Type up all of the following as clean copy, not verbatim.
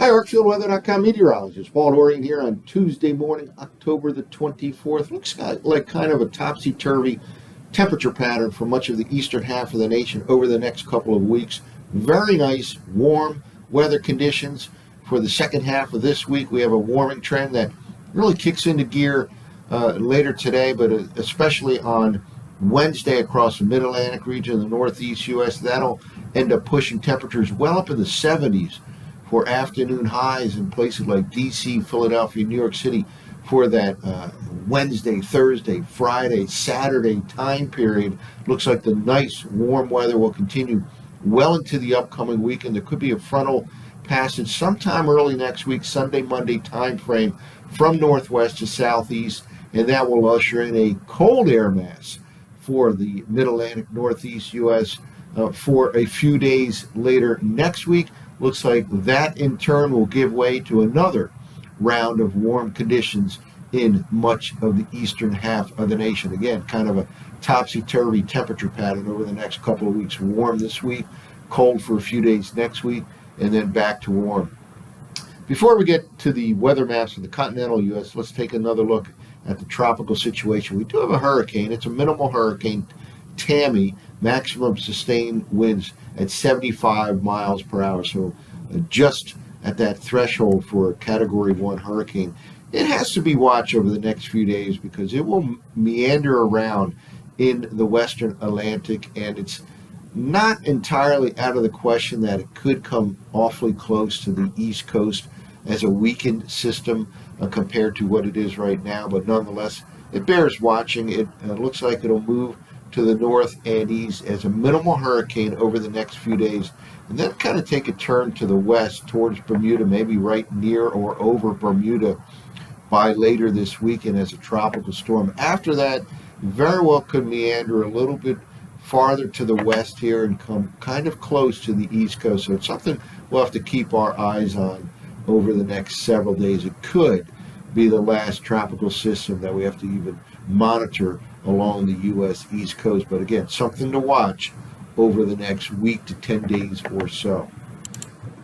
Hi, Arcfieldweather.com meteorologist Paul Dorian here on Tuesday morning, October the 24th. Looks like kind of a topsy-turvy temperature pattern for much of the eastern half of the nation over the next couple of weeks. Very nice, warm weather conditions for the second half of this week. We have a warming trend that really kicks into gear later today, but especially on Wednesday across the Mid-Atlantic region, the Northeast U.S. That'll end up pushing temperatures well up in the 70s for afternoon highs in places like D.C., Philadelphia, New York City for that Wednesday, Thursday, Friday, Saturday time period. Looks like the nice warm weather will continue well into the upcoming weekend. There could be a frontal passage sometime early next week, Sunday, Monday time frame from northwest to southeast, and that will usher in a cold air mass for the Mid-Atlantic Northeast U.S. For a few days later next week. Looks like that in turn will give way to another round of warm conditions in much of the eastern half of the nation. Again, kind of a topsy-turvy temperature pattern over the next couple of weeks. Warm this week, cold for a few days next week, and then back to warm. Before we get to the weather maps of the continental U.S., let's take another look at the tropical situation. We do have a hurricane. It's a minimal hurricane, Tammy, maximum sustained winds at 75 miles per hour, so just at that threshold for a Category 1 hurricane. It has to be watched over the next few days because it will meander around in the western Atlantic, and it's not entirely out of the question that it could come awfully close to the East Coast as a weakened system compared to what it is right now, but nonetheless, it bears watching. It looks like it'll move to the north and east as a minimal hurricane over the next few days, and then kind of take a turn to the west towards Bermuda, maybe right near or over Bermuda by later this weekend as a tropical storm. After that, very well could meander a little bit farther to the west here and come kind of close to the East Coast. So it's something we'll have to keep our eyes on over the next several days. It could be the last tropical system that we have to even monitor along the U.S. East Coast. But again, something to watch over the next week to 10 days or so.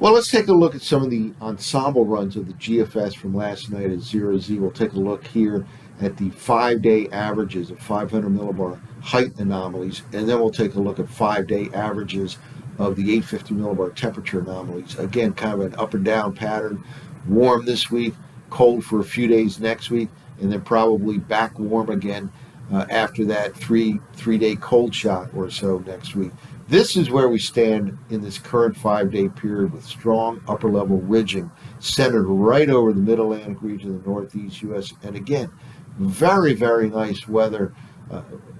Well, let's take a look at some of the ensemble runs of the GFS from last night at 0Z. We'll take a look here at the 5-day averages of 500 millibar height anomalies, and then we'll take a look at 5-day averages of the 850 millibar temperature anomalies. Again, kind of an up and down pattern. Warm this week, cold for a few days next week, and then probably back warm again after that three-day cold shot or so next week. This is where we stand in this current 5-day period with strong upper-level ridging centered right over the Mid-Atlantic region of the Northeast U.S. And again, very, very nice weather,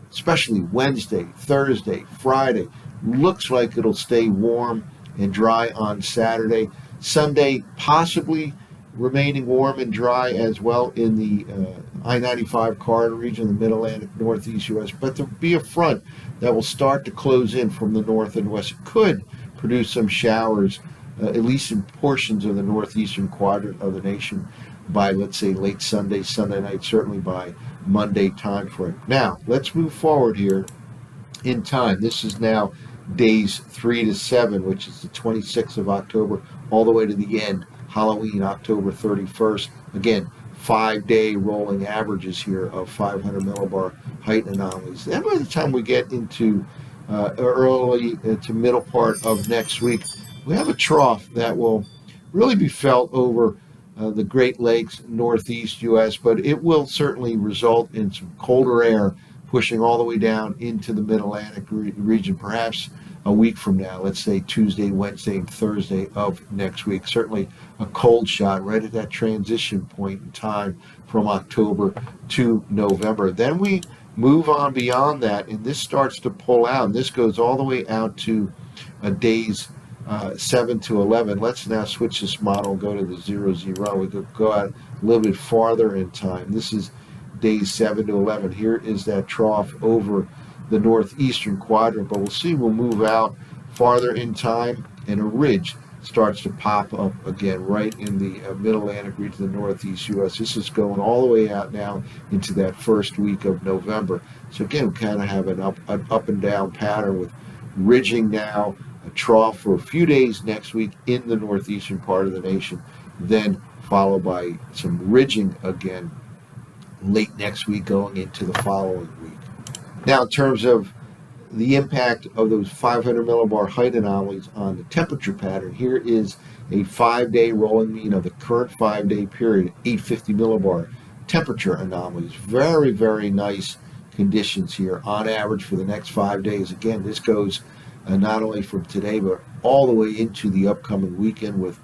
especially Wednesday, Thursday, Friday. Looks like it'll stay warm and dry on Saturday. Sunday, possibly remaining warm and dry as well in the I-95 corridor region, the Mid-Atlantic Northeast U.S., but there'll be a front that will start to close in from the north and west. It could produce some showers, at least in portions of the northeastern quadrant of the nation by, let's say, late Sunday night, certainly by Monday time frame. Now, let's move forward here in time. This is now days 3 to 7, which is the 26th of October, all the way to the end, Halloween, October 31st. Again, 5-day rolling averages here of 500 millibar height anomalies. Then by the time we get into early to middle part of next week, we have a trough that will really be felt over the Great Lakes, Northeast U.S., but it will certainly result in some colder air pushing all the way down into the Mid-Atlantic region, perhaps a week from now, let's say Tuesday, Wednesday, and Thursday of next week. Certainly a cold shot right at that transition point in time from October to November. Then we move on beyond that, and this starts to pull out, and this goes all the way out to days 7 to 11. Let's now switch this model and go to the 0-0. We could go out a little bit farther in time. This is days 7 to 11. Here is that trough over the northeastern quadrant, but we'll move out farther in time, and a ridge starts to pop up again right in the Mid-Atlantic region of the Northeast U.S. This is going all the way out now into that first week of November. So again, we kind of have an up and down pattern with ridging now, a trough for a few days next week in the northeastern part of the nation, then followed by some ridging again late next week going into the following week. Now, in terms of the impact of those 500 millibar height anomalies on the temperature pattern, here is a 5-day rolling mean of the current 5-day period, 850 millibar temperature anomalies. Very, very nice conditions here on average for the next 5 days. Again, this goes not only from today, but all the way into the upcoming weekend, with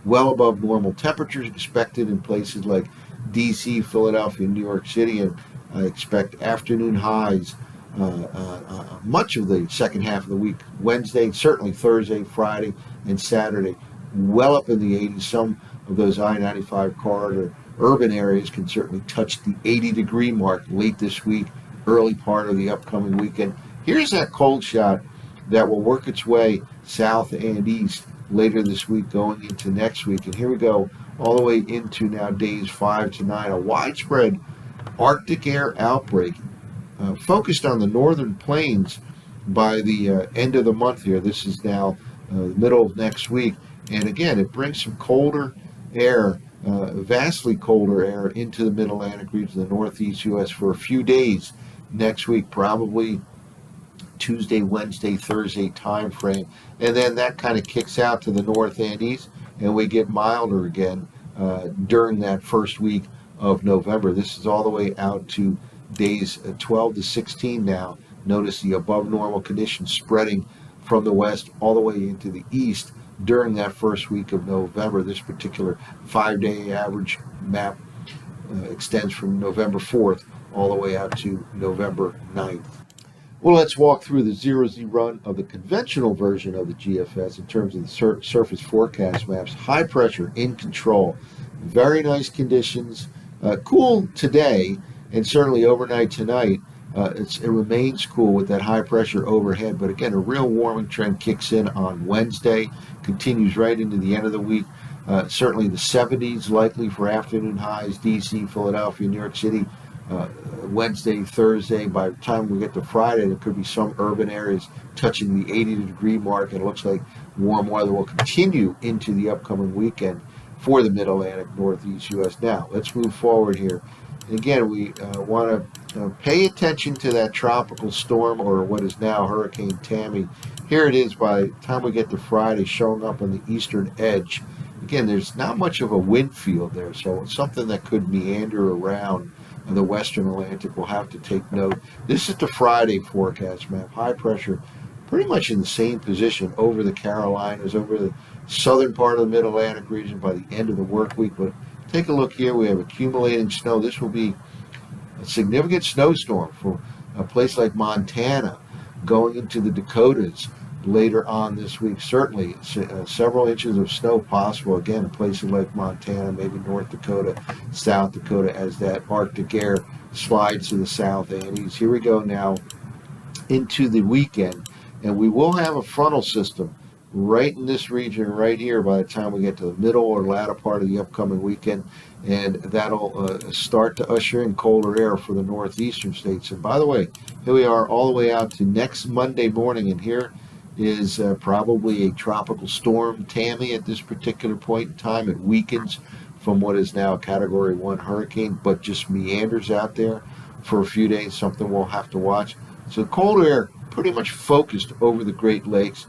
well above normal temperatures expected in places like DC, Philadelphia, New York City, and I expect afternoon highs much of the second half of the week. Wednesday, certainly Thursday, Friday, and Saturday, well up in the 80s. Some of those I-95 corridor urban areas can certainly touch the 80-degree mark late this week, early part of the upcoming weekend. Here's that cold shot that will work its way south and east later this week going into next week. And here we go all the way into now days 5 to 9. A widespread Arctic air outbreak focused on the northern plains by the end of the month here. This is now the middle of next week. And again, it brings some colder air, vastly colder air into the mid-Atlantic region, the northeast U.S. for a few days next week, probably Tuesday, Wednesday, Thursday time frame. And then that kind of kicks out to the north and east, and we get milder again during that first week of November. This is all the way out to days 12 to 16 now. Notice the above normal conditions spreading from the west all the way into the east during that first week of November. This particular 5-day average map extends from November 4th all the way out to November 9th. Well, let's walk through the 0Z run of the conventional version of the GFS in terms of the surface forecast maps. High pressure in control. Very nice conditions. Cool today, and certainly overnight tonight. It remains cool with that high pressure overhead, but again, a real warming trend kicks in on Wednesday, continues right into the end of the week. Certainly the 70s likely for afternoon highs, DC, Philadelphia, New York City. Wednesday, Thursday. By the time we get to Friday, there could be some urban areas touching the 80-degree mark, and it looks like warm weather will continue into the upcoming weekend for the Mid-Atlantic, Northeast U.S. Now, let's move forward here. Again, we want to pay attention to that tropical storm, or what is now Hurricane Tammy. Here it is by the time we get to Friday, showing up on the eastern edge. Again, there's not much of a wind field there, so it's something that could meander around the western Atlantic. We'll have to take note. This is the Friday forecast map. High pressure pretty much in the same position over the Carolinas, over the southern part of the Mid-Atlantic region by the end of the work week. But take a look here. We have accumulating snow. This will be a significant snowstorm for a place like Montana going into the Dakotas later on this week. Certainly several inches of snow possible again in places like Montana, maybe North Dakota, South Dakota, as that Arctic air slides to the south and east. Here we go now into the weekend, and we will have a frontal system right in this region right here by the time we get to the middle or latter part of the upcoming weekend, and that'll start to usher in colder air for the northeastern states. And by the way, here we are all the way out to next Monday morning, and here is probably a tropical storm Tammy at this particular point in time. It weakens from what is now a Category 1 hurricane, but just meanders out there for a few days, something we'll have to watch. So cold air pretty much focused over the Great Lakes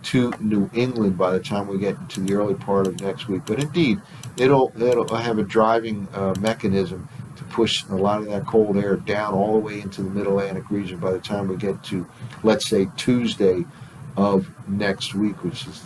to New England by the time we get into the early part of next week. But indeed, it'll have a driving mechanism to push a lot of that cold air down all the way into the Mid-Atlantic region by the time we get to, let's say, Tuesday of next week, which is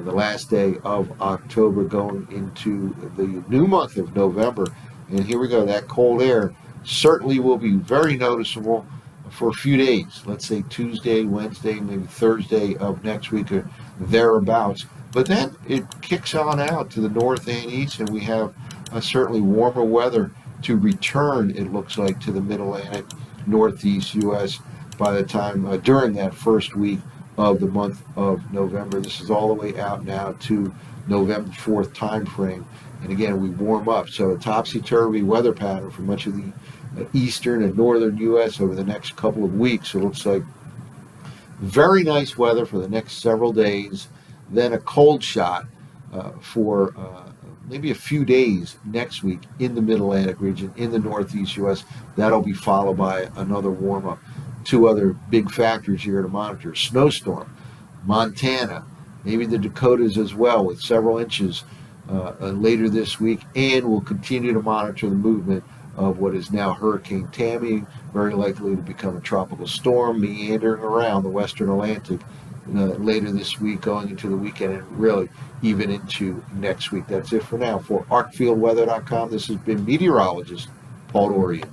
the last day of October, going into the new month of November. And here we go. That cold air certainly will be very noticeable for a few days. Let's say Tuesday, Wednesday, maybe Thursday of next week or thereabouts. But then it kicks on out to the north and east, and we have certainly warmer weather to return, it looks like, to the Mid-Atlantic, Northeast U.S. by the time during that first week of the month of November. This is all the way out now to November 4th time frame. And again, we warm up. So a topsy-turvy weather pattern for much of the eastern and northern U.S. over the next couple of weeks. It looks like Very nice weather for the next several days. Then a cold shot for maybe a few days next week in the Mid-Atlantic region, in the Northeast U.S. That'll be followed by another warm-up. Two other big factors here to monitor: snowstorm, Montana, maybe the Dakotas as well, with several inches later this week. And we'll continue to monitor the movement of what is now Hurricane Tammy, very likely to become a tropical storm, meandering around the western Atlantic later this week, going into the weekend, and really even into next week. That's it for now. For ArcfieldWeather.com, this has been meteorologist Paul Dorian.